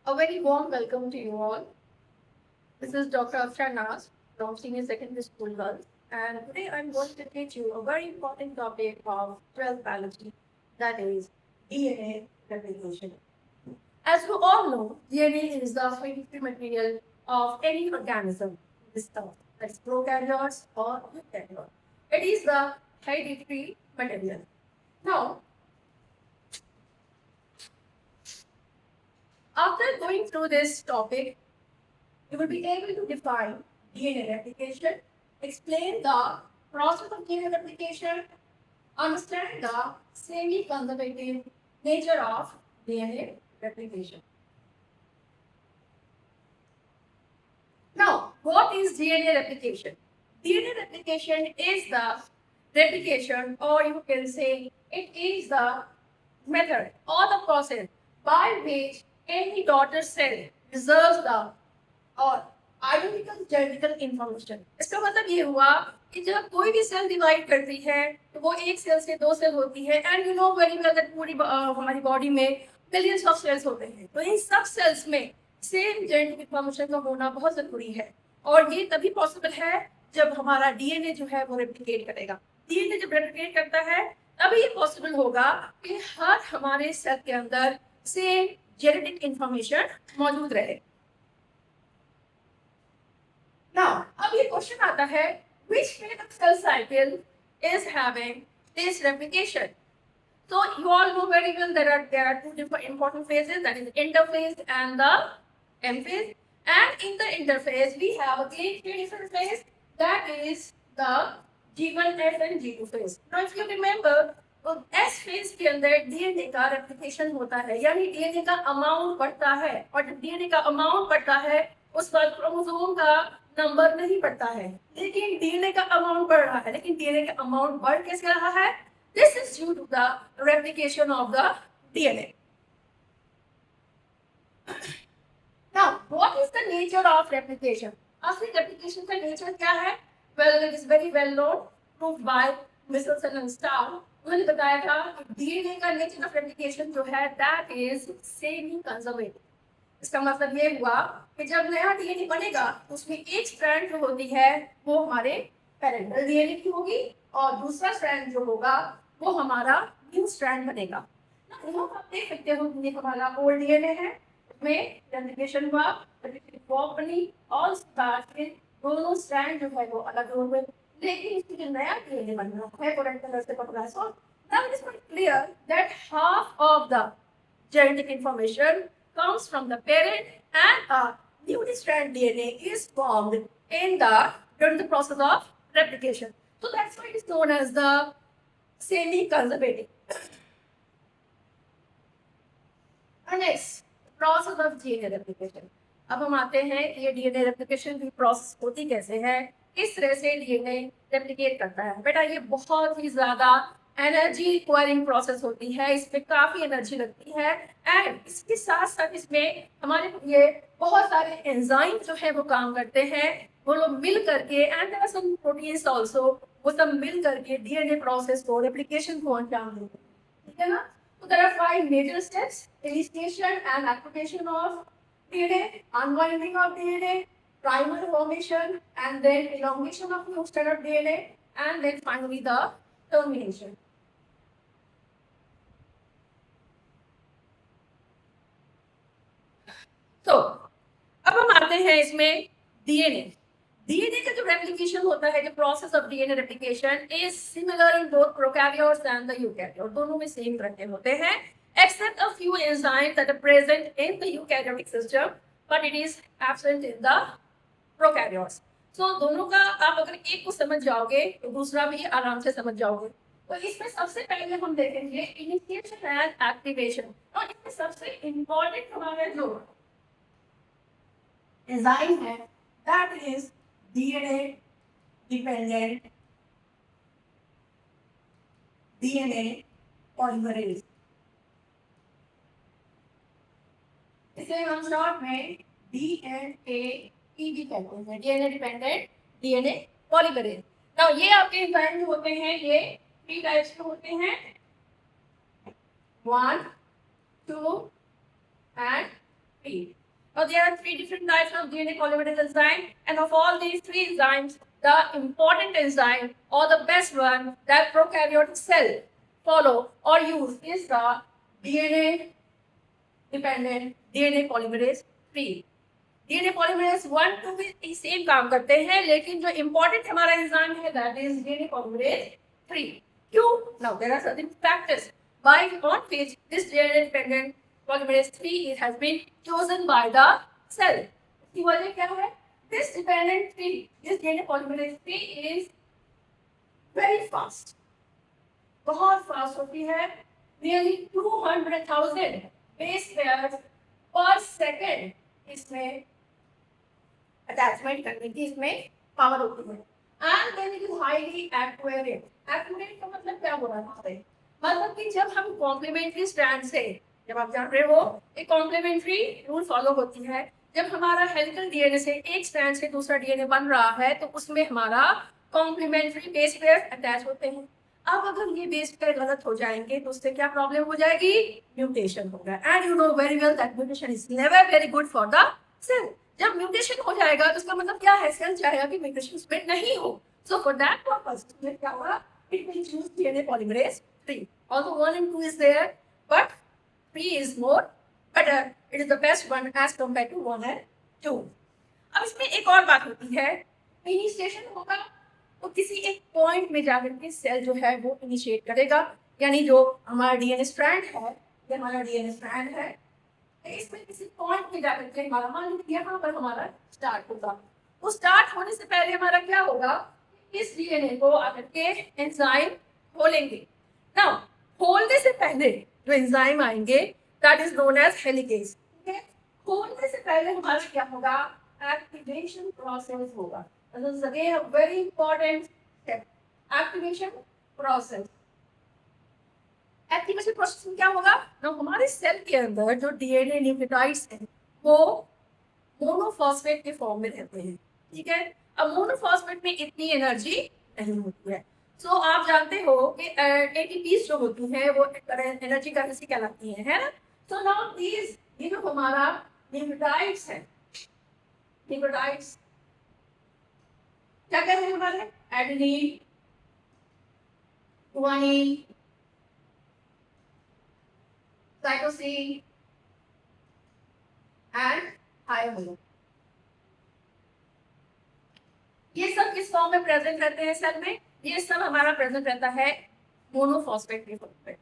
A very warm welcome to you all. This is Dr. Afshan Nas from Senior Secondary School Girls, and today I'm going to teach you a very important topic of 12th biology, that is DNA replication. As you all know, DNA is the hereditary material of any organism, this earth, that's prokaryotes or eukaryotes. It is the hereditary material. Now, after going through this topic, you will be able to define DNA replication, explain the process of DNA replication, understand the semi-conservative nature of DNA replication. Now, what is DNA replication? DNA replication is the replication, or you can say it is the method or the process by which any daughter cell preserves the और identical genetical information. इसका मतलब ये हुआ कि जब कोई भी cell divide करती है तो वो एक सेल से दो सेल होती है, and you know very well that पूरी हमारी बॉडी में बिलियंस ऑफ सेल्स होते हैं। तो इन सब सेल्स में सेम जेनेटिक इंफॉर्मेशन का होना बहुत जरूरी है, और ये तभी पॉसिबल है जब हमारा डीएनए जो है वो रेप्लिकेट करेगा। डीएनए जब रेप्लिकेट करता है तभी ये पॉसिबल होगा कि हर हमारे सेल के अंदर सेम जेनेटिक इंफॉर्मेशन मौजूद रहे। Now, अब ये क्वेश्चन आता है, which phase of cell cycle is having this replication? So you all know very well there are two different important phases, that is interphase and the M phase. And in the interphase we have again three different phases, that is the G1F and G2 phase. Now if you remember, तो S phase के अंदर DNA का replication होता है, यानी DNA का amount बढ़ता है, और जब DNA का अमाउंट बढ़ता है उस वक्त क्रोमोसोम का नंबर नहीं बढ़ता है, लेकिन डीएनए का अमाउंट बढ़ रहा है। लेकिन डीएनए का अमाउंट बढ़ कैसे रहा है? This is due to the replication of the DNA. Now what is the nature of replication? असली रेप्लिकेशन का नेचर क्या है? Well, it is very well known, proved by Meselson and Stahl. उन्होंने बताया था कि डीएनए का नेचर ऑफ रेप्लिकेशन जो है दैट इज सेमी कंजर्वेटिव। इसका मतलब ये हुआ कि जब नया डीएनए बनेगा उसमें एक स्ट्रैंड जो होती है वो हमारे पेरेंटल डीएनए की होगी, और दूसरा स्ट्रैंड जो होगा वो हमारा न्यू स्ट्रैंड बनेगा। आप देख सकते हो कि हमारा ओल्ड डीएनए है, उसमें रेप्लिकेशन हुआ, फॉर्म बनी, और दोनों स्ट्रैंड जो है वो अलग हो गए। लेकिन इसकी जो नया डीएनए बन रहा है पेरेंटल से पकड़ा है, so now it is clear that half of the genetic information comes from the parent, and a new strand DNA is formed during the process of replication. So that's why it is known as the semi-conservative. And next, process of DNA replication. अब हम आते हैं कि ये DNA replication की process होती कैसे है, किस तरह से डीएनए रेप्लिकेट करता है। बेटा ये बहुत ही ज्यादा एनर्जी रिक्वायरिंग प्रोसेस होती है, इसमें काफी एनर्जी लगती है, एंड इसके साथ साथ इसमें हमारे ये बहुत सारे एंजाइम जो है वो काम करते हैं, वो लोग मिल करके, and there are some proteins also, वो सब मिल करके डीएनए प्रोसेस को, रेप्लिकेशन को अंजाम देते हैं। ठीक है ना? So there are 5 major steps: initiation and activation of DNA, unwinding of DNA, primer formation, and then elongation of new strand of DNA, and then finally the termination. तो अब हम आते हैं इसमें डीएनए। डीएनए का जो रेप्लिकेशन होता है, जो process of DNA replication is similar in both prokaryotes and the eukaryote, दोनों में सेम तरह के होते हैं, except a few enzymes that are present in the eukaryotic system, but it is absent in the prokaryotes. So दोनों का आप अगर एक को समझ जाओगे तो दूसरा भी आराम से समझ जाओगे। तो इसमें सबसे पहले हम देखेंगे इनिशिएशन एंड एक्टिवेशन, और इसमें सबसे इम्पोर्टेंट हमारा जो एंजाइम है that is DNA dependent DNA polymerase. इसे हम शॉर्ट में डीएनए भी कहते हैं, DNA dependent DNA polymerase. Now ये आपके एंजाइम जो होते हैं ये 3 टाइप्स के होते हैं, 1, 2 and 3। Now there are three different types of DNA polymerase enzyme, and of all these three enzymes, the important enzyme or the best one that prokaryotic cell follow or use is the DNA dependent DNA polymerase 3. DNA polymerase 1 2 भी same काम करते हैं, लेकिन जो important हमारा enzyme है that is DNA polymerase 3. क्यों? Now there are certain factors by on which this DNA dependent polymerase 3 it has been chosen by the cell. इसकी वजह क्या है? This dependent 3, this DNA polymerase 3 is very fast. बहुत fast होती है. Nearly 200,000 base pairs per second इसमें attachment करने की इसमें पावर होती है. And then it is highly accurate. Accurate का मतलब क्या हो रहा है? मतलब कि जब हम कॉम्प्लीमेंट्री स्ट्रैंड से, जब आप जान रहे हो एक कॉम्प्लीमेंट्री रूल फॉलो होती है, जब हमारा हेलिकल डीएनए से एक स्ट्रैंड से दूसरा डीएनए बन रहा है तो उसमें हमारा कॉम्प्लीमेंट्री बेस पेयर अटैच होते हैं. अब अगर ये बेस पेयर गलत हो जाएंगे तो उससे क्या प्रॉब्लम हो जाएगी? म्यूटेशन होगा. And you know very well that mutation is never very good for the cell. जब म्यूटेशन हो जाएगा तो उसका मतलब क्या है? सेल चाहेगा कि म्यूटेशन स्प्रेड नहीं हो. सो फॉर दैट पर्पस क्या होगा? It will choose DNA polymerase 3. Although 1 and 2 is there, but 3 is more better. It is the best one as compared to 1 and 2. अब इसमें एक और बात होती है, इनिशिएशन होगा तो किसी एक पॉइंट में जाकर के सेल जो है वो इनिशिएट करेगा. यानी जो हमारा डीएनए स्ट्रैंड है, ये हमारा डीएनए स्ट्रैंड है, इसमें किसी पॉइंट में जाकर के हमारा मान लीजिए यहाँ पर हमारा स्टार्ट होगा. तो स्टार्ट होने से पहले हमारा क्या होगा? इस डीएनए को आकर के एंजाइम खोलेंगे. नाउ खोलने से पहले जो एंजाइम आएंगे that is known as helicase. ठीक है, खोलने से पहले हमारा क्या होगा? एक्टिवेशन प्रोसेस होगा. This is again a very important step. Activation process. Activation process में क्या होगा? ना हमारे सेल के अंदर जो डीएनए न्यूक्लियोटाइड्स हैं वो मोनोफॉस्फेट के फॉर्म में रहते हैं. ठीक है, अब मोनोफॉस्फेट में इतनी एनर्जी नहीं होती है. सो आप जानते हो कि एटीपीज जो होती हैं वो एनर्जी करेंसी कहलाती हैं, है ना. सो नाउ दीज, ये जो हमारा न्यूक्लियोटाइड्स है, न्यूक्लियोटाइड्स क्या कहते हैं हमारे? Adenine, guanine, cytosine and thymine. ये सब किस फॉर्म में प्रेजेंट रहते हैं सेल में? ये सब हमारा प्रेजेंट रहता है मोनोफॉस्फेट के फॉर्म पे.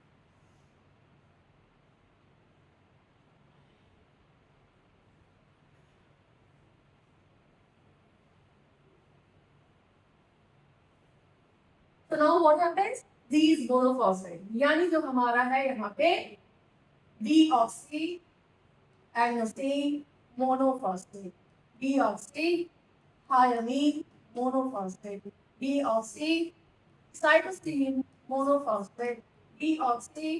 So now what happens? These monophosphate, यानी जो हमारा है यहाँ पे deoxy adenosine monophosphate, deoxy thymine monophosphate, deoxy cytosine monophosphate, deoxy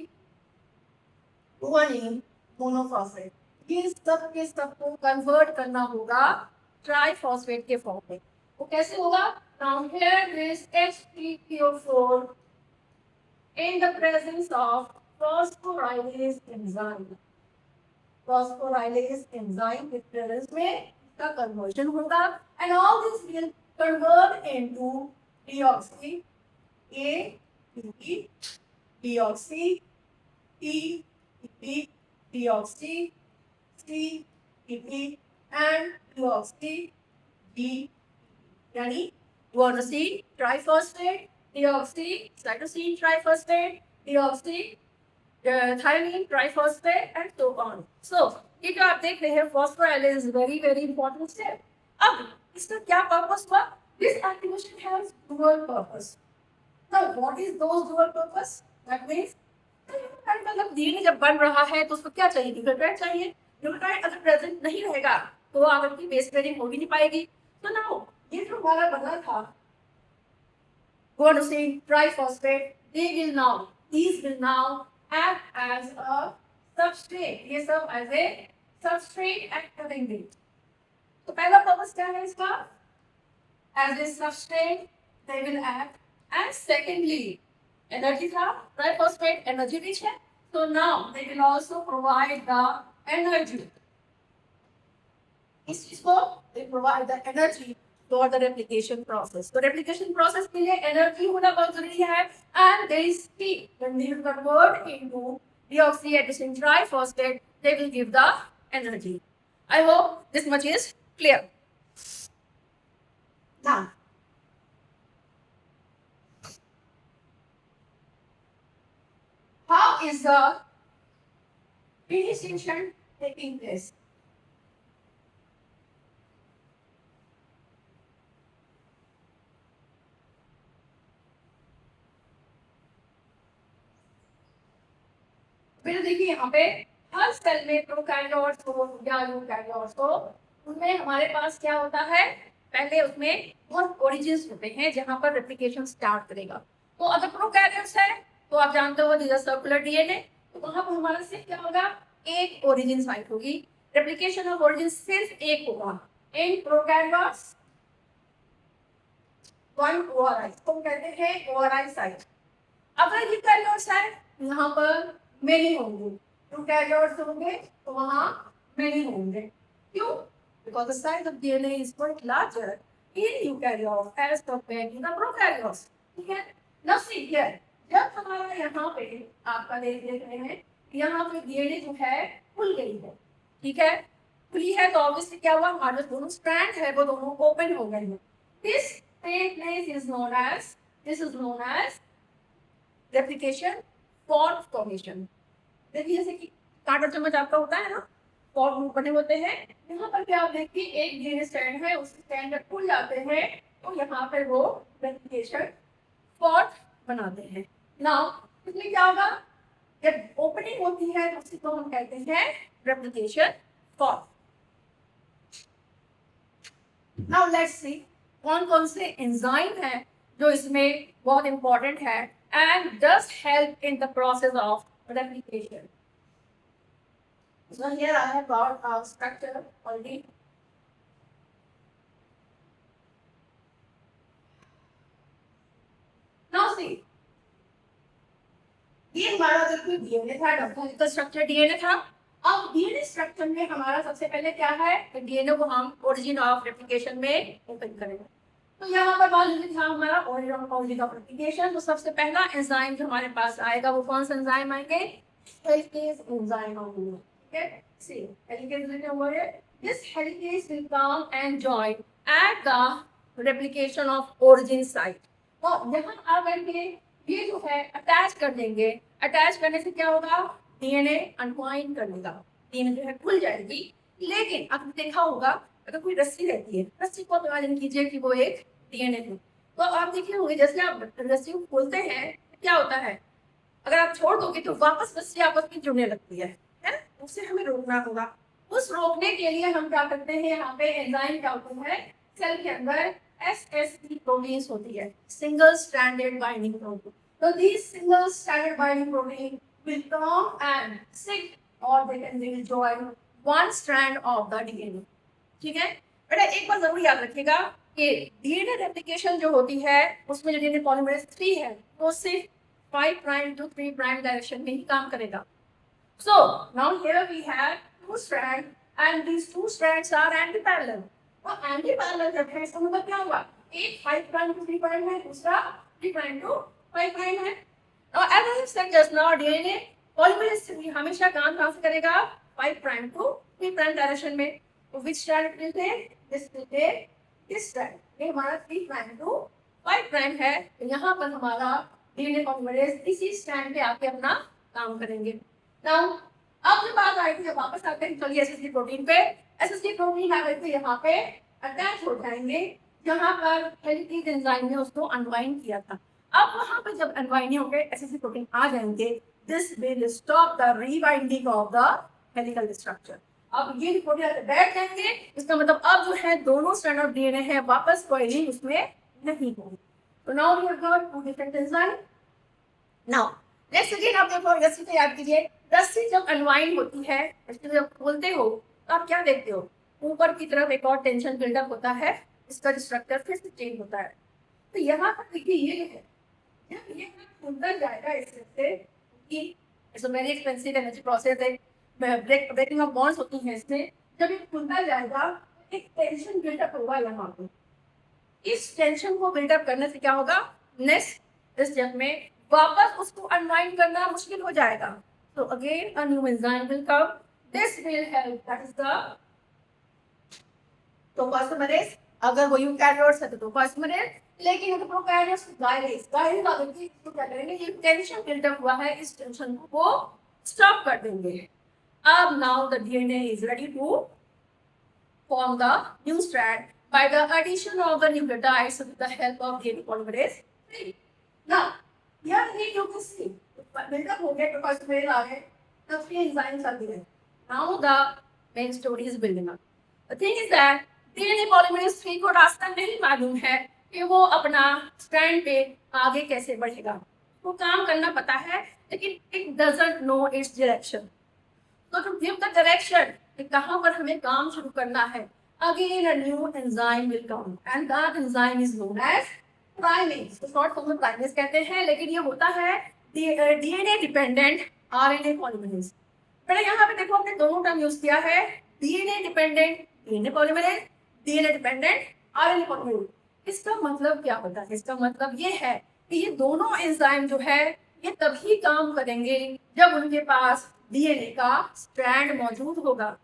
guanine monophosphate. ये सब के सब को कन्वर्ट करना होगा ट्राइफॉस्फेट के फॉर्म में. वो कैसे होगा? Now here is H3PO4 in the presence of phosphorylase enzyme. Phosphorylase enzyme के presence में इसका conversion होगा and all this will convert into deoxy A, P, deoxy E, P, deoxy C, P, and deoxy D. यानी guanosine triphosphate, deoxy cytosine triphosphate, deoxy thiamine triphosphate and so on. So ये जो आप देख रहे हैं phosphorylase is very very important step. अब इसका क्या purpose हुआ? This activation has dual purpose. Now what is those dual purpose? That means मतलब डीएनए जब बन रहा है तो उसको क्या चाहिए? न्यूक्लियोटाइड चाहिए. न्यूक्लियोटाइड अगर प्रेजेंट नहीं रहेगा तो आगे की बेस पेयरिंग हो भी नहीं पाएगी. तो नाउ ये जो हमारा बना था guanosine triphosphate, these will now act as a substrate. ये सब as a substrate act करेंगे. तो पहला पर्पस क्या है इसका? As a substrate they will act. And secondly, energy था, triphosphate energy rich है, so now they will also provide the energy. इस चीज को they provide the energy for the replication process. तो replication process के लिए energy होना बहुत जरूरी है and there is heat. When they convert into deoxyribonucleic triphosphate, they will give the energy. I hope this much is clear. Now, how is the initiation taking place? फिर देखिए यहाँ पे हर सेल में प्रोकैरियोट्स हो या यूकैरियोट्स हो, उनमें हमारे पास क्या होता है, पहले उसमें बहुत ओरिजिन्स होते हैं जहां पर रेप्लिकेशन स्टार्ट करेगा। तो अगर प्रोकैरियोट्स है तो आप जानते हो दिस सर्कुलर डीएनए, तो वहां पर हमारा सिर्फ क्या होगा, एक ओरिजिन साइट होगी। रेप्लिकेशन ऑफ ओरिजिन सिर्फ एक होगा इन प्रोकैरियोट्स, वन ओआरआई, तो कहते हैं ओआरआई साइट। अगर यूकैरियोट्स है यहाँ पर मेनी होंगे, यूकैरियोट्स होंगे तो वहां मेनी होंगे। क्यों? Because the size of DNA is quite larger in eukaryotes as compared to the prokaryotes. ठीक है? Now see here, जब हमारा यहाँ पे आपका देख रहे हैं, यहाँ पे DNA जो है खुल गई है, ठीक है? खुली है तो ऑब्वियसली क्या हुआ, हमारे दोनों स्ट्रैंड है वो दोनों ओपन हो गए हैं। This phase is known as replication form formation. देखिए जैसे कि कांटा चम्मच आपका होता है ना, फॉर्म बने होते हैं। यहाँ पर क्या आप देखिए एक डीएनए स्ट्रैंड है, उस स्ट्रैंड जब खुल जाते हैं तो यहाँ पर वो रेप्लिकेशन फॉर्म बनाते हैं। नाउ इसमें क्या होगा, जब ओपनिंग होती है तो उसी को हम कहते हैं replication form. Now let's see कौन कौन से एंजाइम है जो इसमें बहुत इंपॉर्टेंट है and does help in the process of replication. So here I have got a structure already. Now see, ये हमारा जो डीएनए था, डॉक्टर स्ट्रक्चर डीएनए था। अब डीएनए स्ट्रक्चर में हमारा सबसे पहले क्या है, डीएनए को हम ओरिजिन ऑफ रेप्लिकेशन में ओपन करेंगे। तो यहाँ पर मान लीजिए था हमारा ओरिजिन ऑफ रेप्लिकेशन, तो सबसे पहला एंजाइम जो हमारे पास आएगा वो कौन सा एंजाइम आएंगे, हेलिकेज एंजाइम होंगे। ठीक है, सी हेलिकेज लिखा हुआ है, this helicase will come and join at the replication of origin site. तो यहाँ आ करके ये जो है अटैच कर देंगे, अटैच करने से क्या होगा, डीएनए अनवाइंड कर देगा, डीएनए जो है खुल जाएगी। लेकिन आपने देखा होगा अगर कोई रस्सी रहती है, रस्सी को इमेजिन कीजिए कि वो एक डीएनए है, तो आप देखिए होंगे जैसे आप रस्सी को खोलते हैं क्या होता है, अगर आप छोड़ दोगे तो वापस रस्सी आपस में जुड़ने लगती है, उससे हमें रोकना होगा। उस रोकने के लिए हम क्या करते हैं, यहाँ पे एंजाइम क्या होता है, सेल के अंदर SSB प्रोटीन्स होती है, सिंगल स्ट्रैंडेड बाइंडिंग प्रोटीन। तो this single stranded binding protein will come and sit or they will join one strand of the DNA। ठीक है बेटा, एक बार जरूर याद रखिएगा कि डीएनए रेप्लिकेशन जो होती है उसमें जो डीएनए पॉलीमरेज 3 है वो सिर्फ 5 प्राइम टू 3 प्राइम डायरेक्शन में ही काम करेगा। So now here we have two strand and these two strands are antiparallel. और एंटी पैरेलल जब है इसका मतलब क्या हुआ, एक 5 प्राइम टू 3 प्राइम है, दूसरा 3 प्राइम टू 5 प्राइम है। और as I have said just now, DNA polymerase हमेशा काम कहां से करेगा, 5 प्राइम टू 3 प्राइम डायरेक्शन में। Which strand it will take? This will take this strand। ये हमारा 3 प्राइम टू 5 प्राइम है, यहाँ पर हमारा डीएनए पॉलीमरेज इसी स्ट्रैंड पे आके अपना काम करेंगे। नाउ अब जो बात आई थी, वापस आते हैं चलिए एसएसडी प्रोटीन पे। एसएसडी प्रोटीन आकर के यहाँ पे अटैच हो जाएंगे, जहाँ पर हेलिकेज एंजाइम ने उसको अनवाइंड किया था। अब वहाँ पे जब अनवाइंड होकर एसएसडी प्रोटीन आ जाएंगे, this will stop the rebinding of the helical structure. अब ये प्रोटीन बैठ जाएंगे, इसका मतलब अब जो है दोनों स्ट्रैंड ऑफ डीएनए है वापस कोई उसमें नहीं होगी। तो now we have got two different enzyme. Now next again आप देखो रस्सी को याद कीजिए, रस्सी जब अनवाइंड होती है, रस्सी जब खोलते हो तो आप क्या देखते हो, ऊपर की तरफ एक और टेंशन बिल्डअप होता है, इसका स्ट्रक्चर फिर से चेंज होता है। तो यहाँ पर देखिए ये है, जब ये खुलता जाएगा इससे, it's a very expensive energy process है, ब्रेकिंग ऑफ बॉन्ड्स होती हैं इसमें, जब ये खुलता जाएगा एक टेंशन बिल्डअप होगा यहाँ पे। इस टेंशन को बिल्डअप करने से क्या होगा, नेक्स्ट स्टेप में वापस उसको अनवाइंड करना मुश्किल हो जाएगा। तो again a new enzyme will come, this will help, that is the topoisomerase. अगर वो यूकैरियोट्स है तो टोपासोमेरेज, लेकिन अगर प्रोकैरियोट्स गायरेज गायरेज तो क्या करेंगे, ये टेंशन बिल्डअप हुआ है, इस टेंशन को स्टॉप कर देंगे। अब now the DNA is ready to form the new strand by the addition of the nucleotides with the help of DNA polymerase III. Now, here you can see build-up हो गया, टोपासोमेरेज आ गए, the three enzymes are there. Now the main story is building up. The thing is that DNA polymerase III को रास्ता नहीं मालूम है कि वो अपना स्ट्रैंड पे आगे कैसे बढ़ेगा। वो काम करना पता है, लेकिन it doesn't know its direction. So to give the direction कि कहाँ पर हमें काम शुरू करना है, again a new enzyme will come and that enzyme is known as primase. तो short form में primase कहते हैं, लेकिन ये होता है DNA dependent RNA polymerase। पहले यहाँ पे देखो हमने दोनों टर्म यूज किया है, DNA dependent DNA polymerase, DNA dependent RNA polymerase। इसका मतलब क्या होता है, इसका मतलब ये है कि ये दोनों एंजाइम जो है ये तभी काम करेंगे जब उनके पास डीएनए का स्ट्रैंड मौजूद होगा।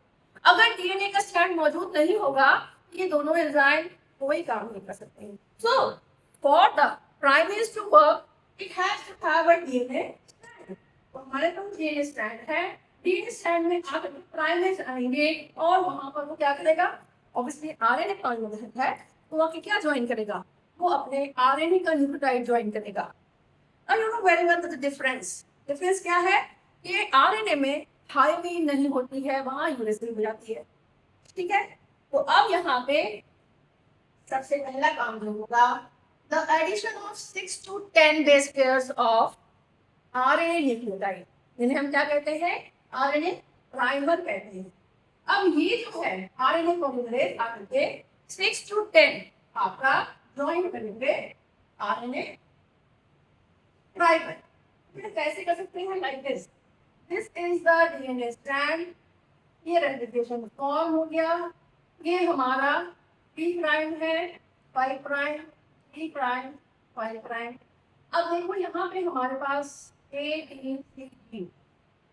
अगर डीएनए का स्ट्रैंड मौजूद नहीं होगा, ये दोनों एंजाइम कोई काम नहीं कर सकते। So for the primase to work it has to have a DNA strand. तो हमारे पास डीएनए स्ट्रैंड है, डीएनए स्ट्रैंड में आकर प्राइमेज आएंगे और वहां पर वो क्या करेगा, ऑब्वियसली आरएनए पॉलीमरेज है तो वहां क्या ज्वाइन करेगा, वो अपने आरएनए का न्यूक्लियोटाइड ज्वाइन करेगा। Now you know very well the difference. Difference क्या है, ये आरएनए में थायमीन नहीं होती है, वहां यूरेसिल हो जाती है, ठीक है। तो अब यहाँ पे सबसे पहला काम जो होगा, the addition of 6 to 10 base pairs of RNA nucleotide, जिन्हें हम क्या कहते हैं, आरएनए प्राइमर कहते हैं। अब ये जो है आरएनए पॉलीमरेज आकर के 6 to 10 आपका ज्वाइन करेंगे आरएनए प्राइमर। कैसे कर सकते हैं, like this, this is the DNA strand, ये रेप्लिकेशन फॉर्म हो गया, ये हमारा पी प्राइम है, 5 प्राइम, ई प्राइम, 5 प्राइम। अब देखो यहाँ पे हमारे पास A T C ji,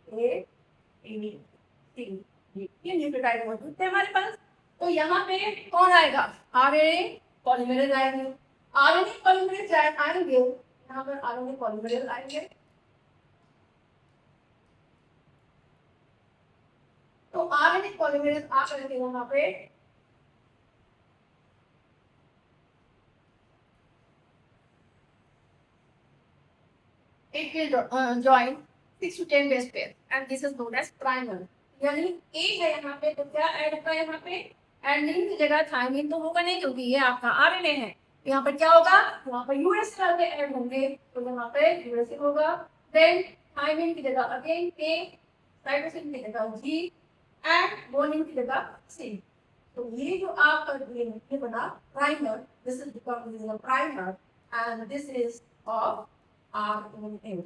A T C जी, ये न्यूक्लियोटाइड मौजूद थे हमारे पास। तो यहाँ पे कौन आएगा, आरएनए पॉलीमरेज आएंगे, आरएनए पॉलीमरेज आएंगे, यहाँ पर आरएनए पॉलीमरेज आएंगे। तो आरएनए पॉलीमरेज आकर के यहाँ पे it will join 6 to 10 base pair and this is known as primer। यानी ए है यहाँ पे, तो क्या ऐड होगा यहाँ पे, एडेनिन की जगह थायमीन तो होगा नहीं क्योंकि ये आपका आरएनए है। यहाँ पर क्या होगा, यहाँ पर यूरेसिल आगे ऐड होंगे, तो यहाँ पे यूरेसिल होगा, देन थायमीन की जगह अगेन ए, साइटोसिन की जगह जी एंड गुआनिन की जगह सी। तो ये जो आपका ये बना primer, this is become primer and this is of RNA।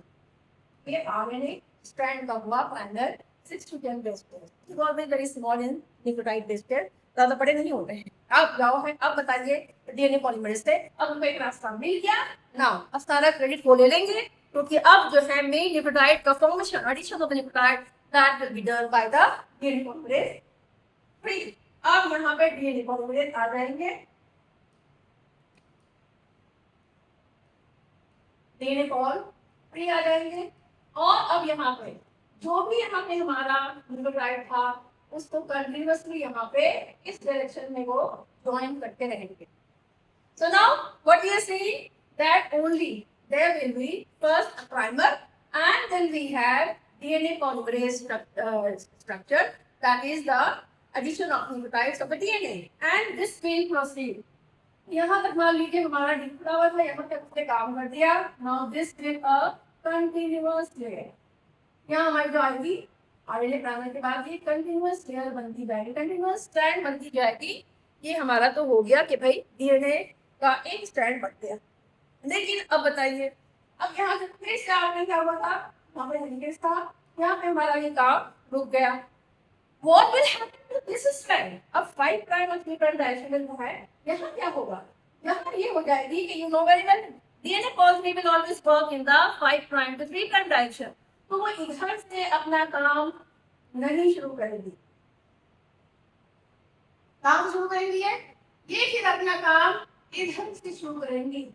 ये RNA स्ट्रैंड का हुआ primer, 6 to 10 base pairs, it is always very small in nucleotide base pair, ज्यादा बड़े नहीं होते हैं। अब जाओ है, अब बताइए डीएनए पॉलीमरेज से अब हमको एक रास्ता मिल गया। नाउ अब सारा क्रेडिट वो ले लेंगे क्योंकि अब जो है मेन न्यूक्लियोटाइड का formation, addition of the nucleotide that will be done by the DNA polymerase III। अब यहाँ पे डीएनए पॉलीमरेज आ जाएंगे, डीएनए पॉल फ्री आ जाएंगे, और अब यहाँ पे जो भी यहाँ पे हमारा न्यूक्लियोटाइड था उसको कंटिन्यूअसली यहाँ पे इस डायरेक्शन में वो ज्वाइन करते रहेंगे। So now what we are saying that only there will be first a primer and then we have DNA polymerase structure, that is the addition of nucleotides of the DNA and this will proceed। यहाँ तक मान लीजिए हमारा डिफ्लावर था, यहाँ तक उसने काम कर दिया। Now this is a continuous layer। यहाँ हमारी जो आएगी आरएनए प्राइमर के बाद ये कंटिन्यूअस लेयर बनती जाएगी, कंटिन्यूअस स्ट्रैंड बनती जाएगी। ये हमारा तो हो गया कि भाई डीएनए का एक स्ट्रैंड बढ़ गया। लेकिन अब बताइए, अब यहाँ से फिर से आपने क्या हुआ था, यहाँ पे लिंकेज था, यहाँ पे हमारा ये काम रुक गया। What will happen to this strand? अब 5 प्राइम और 3 प्राइम डायरेक्शन में जो है यहाँ क्या होगा, यहाँ ये हो जाएगी कि you know very well DNA positive will always work in the 5 prime to 3 prime direction. तो वो इधर से अपना काम नहीं शुरू करेगी, काम शुरू करेंगी ये फिर अपना काम इधर से शुरू करेंगी।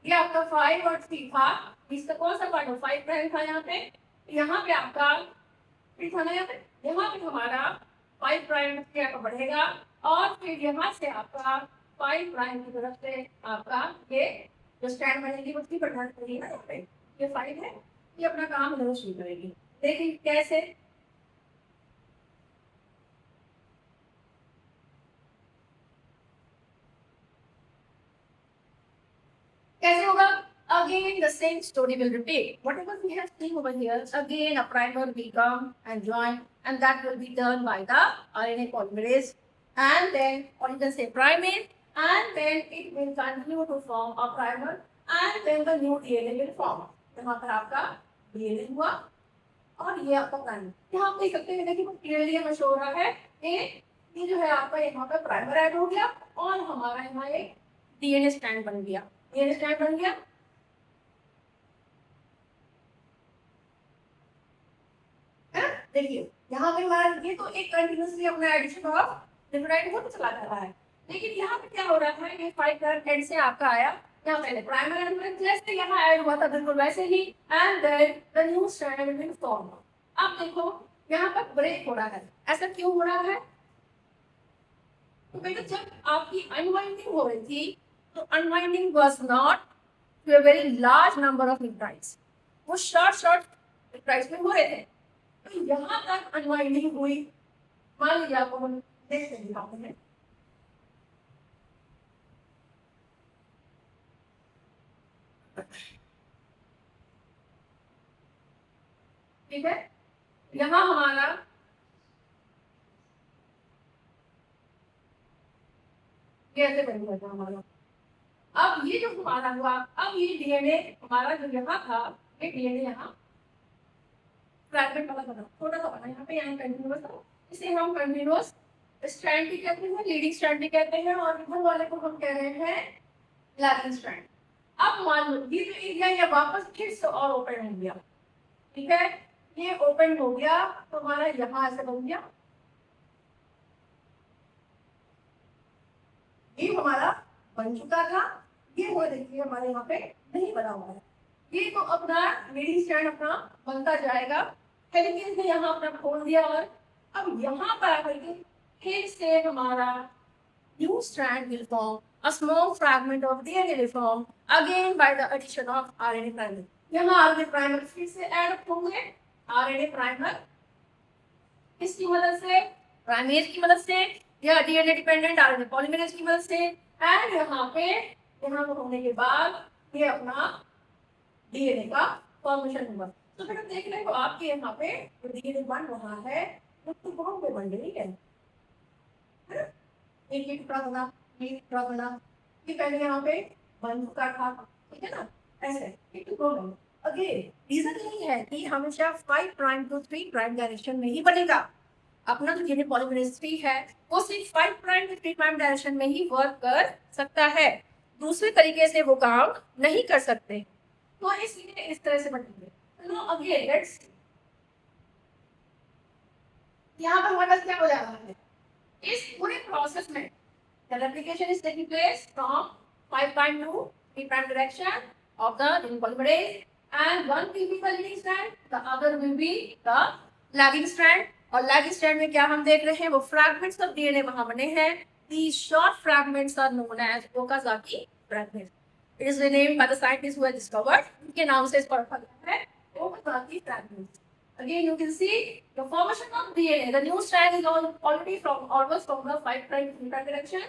ये आपका 5 और 3 था, इसका कौन सा पार्ट 5 प्राइम था यहाँ पे आपका 3 था ना, यहाँ पे हमारा 5 प्राइम आपका बढ़ेगा और फिर यहाँ से आपका 5 प्राइम की तरफ से आपका ये जो स्टैंड बनेगी वो 3 बढ़ना चाहिए ना, ये 5 है, ये अपना काम इधर शुरू करेगी। देखिए कैसे, कैसे होगा? Again, the same story will repeat. Whatever we have seen over here, again a primer will come and join, and that will be done by the RNA polymerase, and then, or you can say primase, and then it will continue to form a primer, and then the new DNA will form. यहाँ पर आपका DNA हुआ और ये आपका primer, यहाँ आप देख सकते हैं देखिए क्लियरली हमें शो हो रहा है ये जो है आपका यहाँ पर प्राइमर ऐड हो गया और हमारा यहाँ एक DNA स्ट्रैंड बन गया, DNA स्ट्रैंड बन गया। देखिए यहाँ पे हमारा ये तो एक कंटिन्यूसली अपना एडिशन ऑफ न्यूक्लियोटाइड होता चला जा रहा है, लेकिन यहाँ पे क्या हो रहा है, ये 5 प्राइम एंड से आपका आया, यहाँ पहले प्राइमर एलिमेंट जैसे यहाँ ऐड हुआ था बिल्कुल वैसे ही, and then the new strand will form. अब देखो यहाँ पर ब्रेक हो रहा है, ऐसा क्यों हो रहा है? तो बेटा जब आपकी अनवाइंडिंग हो रही थी तो unwinding was not to a very large number of nucleotides, वो शॉर्ट न्यूक्लियोटाइड्स में हो रहे थे, तो यहाँ तक अनवाइंडिंग हुई। मान लीजिए आपको हम देखते हैं, ठीक है, यहाँ हमारा कैसे बन गया था हमारा। अब ये जो हमारा हुआ, अब ये डीएनए हमारा जो यहाँ था, ये डीएनए यहाँ फ्रैगमेंट वाला बना, छोटा सा बना, यहाँ पे यहाँ कंटिन्यूअस था, इसे हम कंटिन्यूअस स्ट्रैंड भी कहते हैं, लीडिंग स्ट्रैंड भी कहते हैं, और इधर वाले को हम कह रहे हैं लैगिंग स्ट्रैंड। अब मान लो ये जो एरिया ये वापस फिर से और ओपन हो गया, ठीक है, ये ओपन हो गया तो हमारा यहाँ ऐसे बन गया, ये हमारा बन चुका था, ये वो देखिए हमारे यहाँ पे नहीं बना हुआ है, ये तो अपना लीडिंग स्ट्रैंड अपना बनता जाएगा, हेलिकेज ने यहाँ अपना खोल दिया, और अब यहाँ पर आकर के फिर से हमारा new strand will form, a small fragment of DNA will form again by the addition of RNA primer। यहाँ RNA primer फिर से ऐड होंगे, RNA primer किसकी मदद से, प्राइमेज की मदद से या डीएनए डिपेंडेंट RNA पॉलीमरेज की मदद से, एंड यहाँ पे यहाँ होने के बाद ये अपना डीएनए का फॉर्मेशन हुआ। तो फिर देख रहे हो आपके यहाँ पे जो डीएनए बन रहा है वो तो बहुत पे बन रही है, एक टुकड़ा बना, एक टुकड़ा बना, ये पहले यहाँ पे बन चुका था, ठीक है ना, ऐसे एक टुकड़ा बना। अगेन रीजन यही है कि हमेशा 5 प्राइम टू 3 प्राइम डायरेक्शन में ही बनेगा। अपना जो डीएनए पॉलीमरेज 3 है वो सिर्फ 5 प्राइम टू 3 प्राइम डायरेक्शन में ही वर्क कर सकता है, दूसरे तरीके से वो काम नहीं कर सकते, तो इसलिए इस तरह से बनेंगे। तो अगेन लेट्स, यहाँ पर हमारे पास क्या हो जा रहा है, इस पूरे प्रोसेस में the replication is taking place from 5 prime to 3 prime direction of the DNA polymerase, and one will be the leading strand, the other will be the lagging strand। और lagging strand में क्या हम देख रहे हैं, वो fragments of DNA वहाँ बने हैं, these short fragments are known as Okazaki fragments। It is renamed by the scientists who have discovered, उनके नाम से इस पर पता है Okazaki fragments। Again, you can see the formation of DNA. The new strand is already from almost from the 5 prime to 3 prime direction.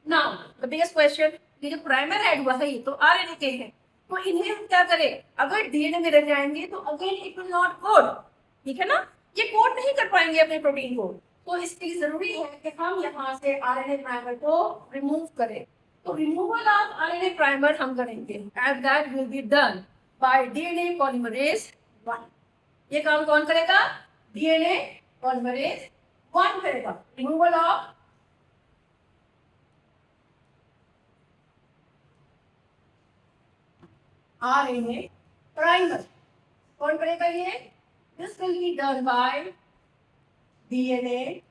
Now, the biggest question, ये जो primer add हुआ है ये तो आरएनए के हैं, तो इन्हें हम क्या करें, अगर डीएनए में रह जाएंगे तो again it will not code, ठीक है ना, ये कोड नहीं कर पाएंगे अपने प्रोटीन को, तो इसलिए जरूरी है कि हम यहाँ से आरएनए प्राइमर को रिमूव करें। तो रिमूवल ऑफ आरएनए प्राइमर हम करेंगे, and that will be done bye DNA polymerase 1। ये काम कौन करेगा, डीएनए पॉलीमरेज 1 करेगा, रिमूवल ऑफ RNA primer. कौन करेगा ये? This will be done by DNA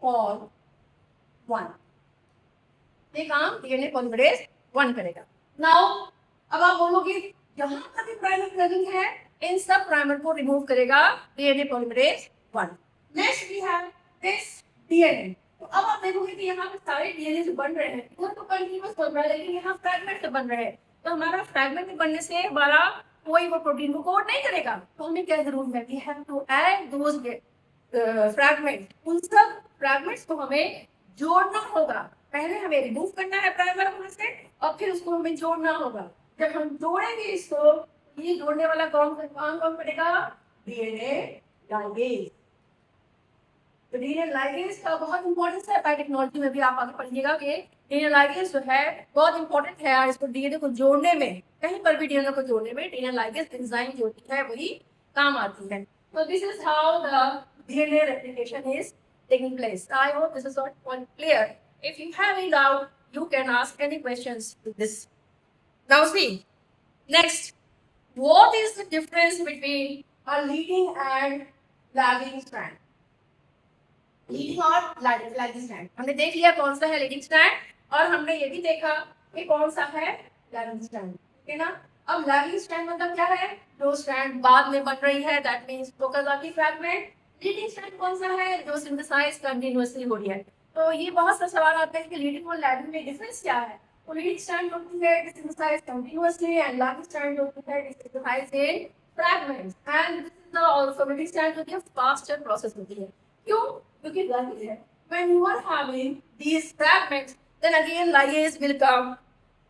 call 1. ये काम DNA polymerase 1 करेगा. Now अब आप बोलोगे यहाँ पर भी प्राइमर प्रेजेंट है, इन सब प्राइमर को रिमूव करेगा DNA polymerase 1. Next we have this DNA. तो अब आप देखोगे कि यहाँ पे सारे DNA जो बन रहे हैं वो तो कंटिन्यूअस बन रहा है, लेकिन यहाँ फ्रैगमेंट बन रहे हैं. तो हमारा फ्रैगमेंट बनने से हमारा कोई वो प्रोटीन को कोड नहीं करेगा. तो हमें क्या जरूरत है? We have to add those fragment. उन सब फ्रैगमेंट्स को हमें जोड़ना होगा. पहले हमें रिमूव करना है प्राइमर वहां से और फिर उसको हमें जोड़ना होगा. जब हम जोड़ेंगे इसको, ये जोड़ने वाला काम कौन करेगा? DNA ligase. तो डीएनए लाइगेज का बहुत इंपॉर्टेंस है. बायोटेक्नोलॉजी में भी आप आगे पढ़िएगा कि डीएनए लाइगेज जो है बहुत इंपॉर्टेंट है. इसको डीएनए को जोड़ने में, कहीं पर भी डीएनए को जोड़ने में डीएनए लाइगेज एंजाइम जो होती है वही काम आती है. तो this is how the DNA replication is taking place. I hope this is all clear. If you have any doubt, you can ask any questions to this. Now see, next, what is the difference between a leading and lagging strand? Leading और lagging strand. हमने देख लिया कौन सा है leading strand और हमने ये भी देखा कि कौन सा है lagging strand. ठीक है ना? अब lagging strand मतलब क्या है? जो strand बाद में बन रही है, that means Okazaki fragment. Leading strand कौन सा है? जो सिंथेसाइज कंटिन्यूअसली हो रही है. तो ये बहुत सा सवाल आते हैं कि लीडिंग और लैगिंग में डिफरेंस क्या है. तो लीडिंग स्ट्रैंड होती है synthesise continuously and lagging strand होती है synthesise in fragments. And this is the also leading strand होती है फास्टर प्रोसेस होती है. क्यों? क्योंकि लैगिंग है when you are having these fragments then again ligase will come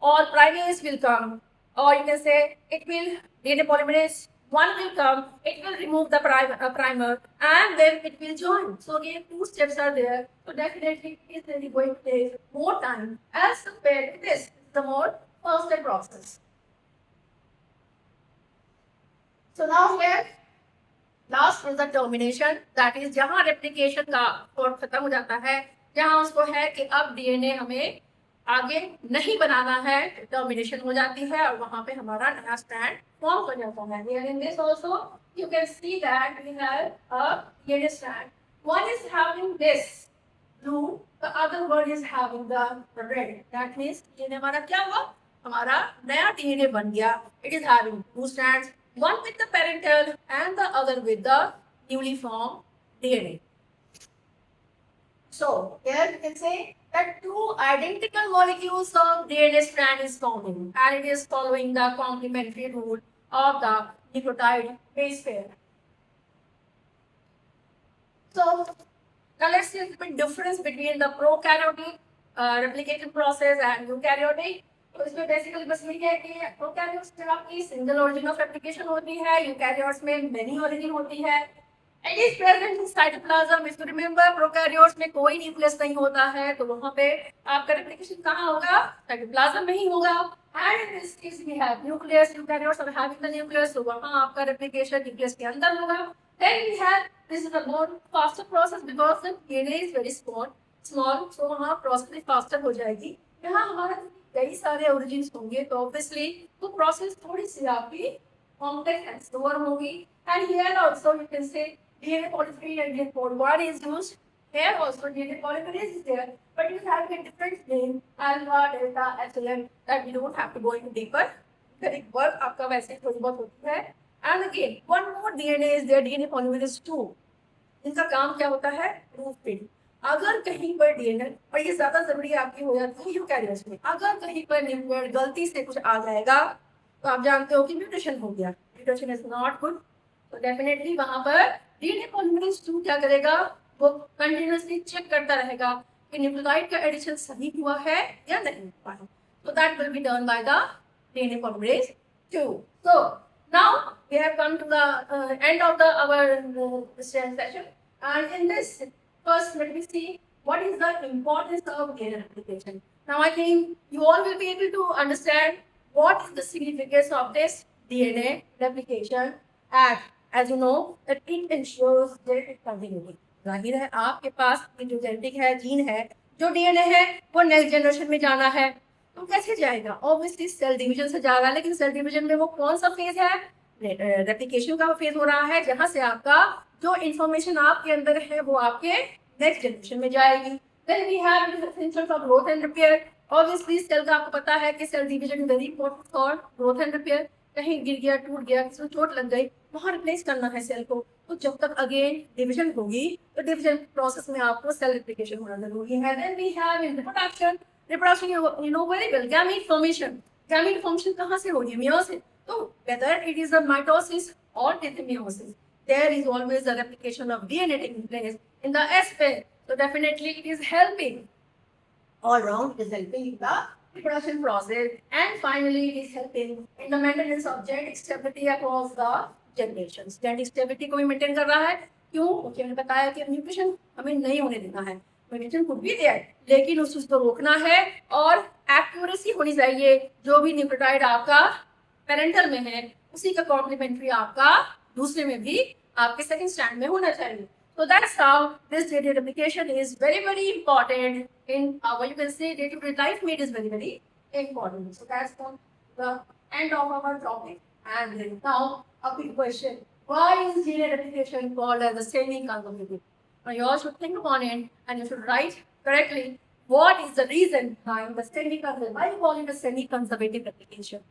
और प्राइमेज विल कम और you can say it will DNA polymerase 1 will come, it will remove the primer and then it will join. So again 2 steps are there. So definitely it is really going to take more time as compared to this. The more faster process. So now here last is the termination. That is जहाँ replication का code खत्म हो जाता है, जहाँ उसको है कि अब DNA हमें आगे नहीं बनाना है, टर्मिनेशन हो जाती है और वहां पे हमारा नया स्ट्रैंड फॉर्म हो जाता है. Here in this also you can see that we have a DNA strand. One is having this blue, the other one is having the red. That means DNA हमारा क्या हुआ? हमारा नया DNA बन गया. It is having 2 strands, one with the parental and the other with the newly formed DNA. So here you can say that 2 identical molecules of DNA strand is forming and it is following the complementary rule of the nucleotide base pair. So now let's see the difference between the prokaryotic replication process and eukaryotic. तो इसमें basically बस ये है कि prokaryotes में आपकी single origin of replication होती है, यूकैरियोट्स में मेनी ओरिजिन होती है. It is present in cytoplasm. If you remember, prokaryotes में कोई न्यूक्लियस नहीं होता है, तो वहाँ पे आपका रेप्लिकेशन कहाँ होगा? साइटोप्लाज्म में ही होगा. And in this case we have nucleus. Eukaryotes are having the nucleus, तो वहाँ आपका रेप्लिकेशन न्यूक्लियस के अंदर होगा. Then we have this is a more faster process because the DNA is very small, so वहाँ process भी faster हो जाएगी. यहाँ हमारा कई सारे origins होंगे, तो obviously वो process थोड़ी सी आपकी complex and slower होगी. And here also you can say DNA polymerase and DNA polymerase is used. Here also DNA polymerase is there, but it is having a different name, alpha, delta, epsilon, that we don't have to go into deeper. Correct work आपका वैसे थोड़ी बहुत होती है. And again, one more DNA is there, DNA polymerase 2. इनका काम क्या होता है? Proof feed. अगर कहीं पर DNA, और ये ज्यादा जरूरी आपकी हो जाती है यूकैरियोट्स में, अगर कहीं पर न्यूक्लियर गलती से कुछ आ जाएगा तो आप जानते हो कि म्यूटेशन हो गया. Mutation is not good. तो डेफिनेटली वहां पर डीएनए पॉलीमरेज 2 क्या करेगा? वो कंटिन्यूअसली चेक करता रहेगा कि न्यूक्लियोटाइड का एडिशन सही हुआ है या नहीं हुआ है. So that will be done by the DNA polymerase 2. So now we have come to the end of our session, and in this first let me see what is the importance of DNA replication. Now I think you all will be able to understand what is the significance of this DNA replication act. As you know that it ensures genetic continuity. जाहिर है आपके पास जो genetic है, gene है, जो DNA है वो next generation में जाना है. तो कैसे जाएगा? ऑब्वियसली सेल डिवीजन से जाएगा, लेकिन सेल डिवीजन में वो कौन सा फेज है? रेप्लिकेशन का फेज हो रहा है, जहां से आपका जो इंफॉर्मेशन आपके अंदर है वो आपके नेक्स्ट जनरेशन में जाएगी। Then we have essential for growth and repair. Obviously cell का आपको पता है कि cell division is very important for growth and repair. कहीं गिर गया, टूट गया, किसी को चोट लग गई, वहां रिप्लेस करना है सेल को, तो जब तक अगेन डिवीजन होगी तो डिवीजन प्रोसेस में आपको सेल रेप्लिकेशन होना जरूरी है। Then we have in reproduction. Reproduction you know very well, gamete formation. Gamete formation कहाँ से होगी? मियोसिस। तो whether it is a mitosis or it is meiosis, there is always a replication of DNA taking place in the S phase. So definitely it is helping all round. It is helping in the reproduction process, and finally it is helping in the maintenance of genetic stability across the generations. Genetic stability को भी maintain कर रहा है। क्यों? क्योंकि मैंने बताया कि म्यूटेशन हमें नहीं होने देना है। म्यूटेशन कुछ भी देयर, लेकिन उस चीज को रोकना है, और एक्यूरेसी होनी चाहिए। जो भी न्यूक्लियोटाइड आपका पेरेंटल में है, उसी का कॉम्प्लीमेंट्री आपका दूसरे में भी आपके सेकंड स्टैंड में होना चाहिए। So that's how this data replication is very, very important in our, you can say, day-to-day life. Made is very, very important. So that's the end of our topic. And now a big question: why is data replication called as a semi-conservative? Now you all should think upon it, and you should write correctly. What is the reason behind the semi-conservative? Why you call it a semi-conservative replication?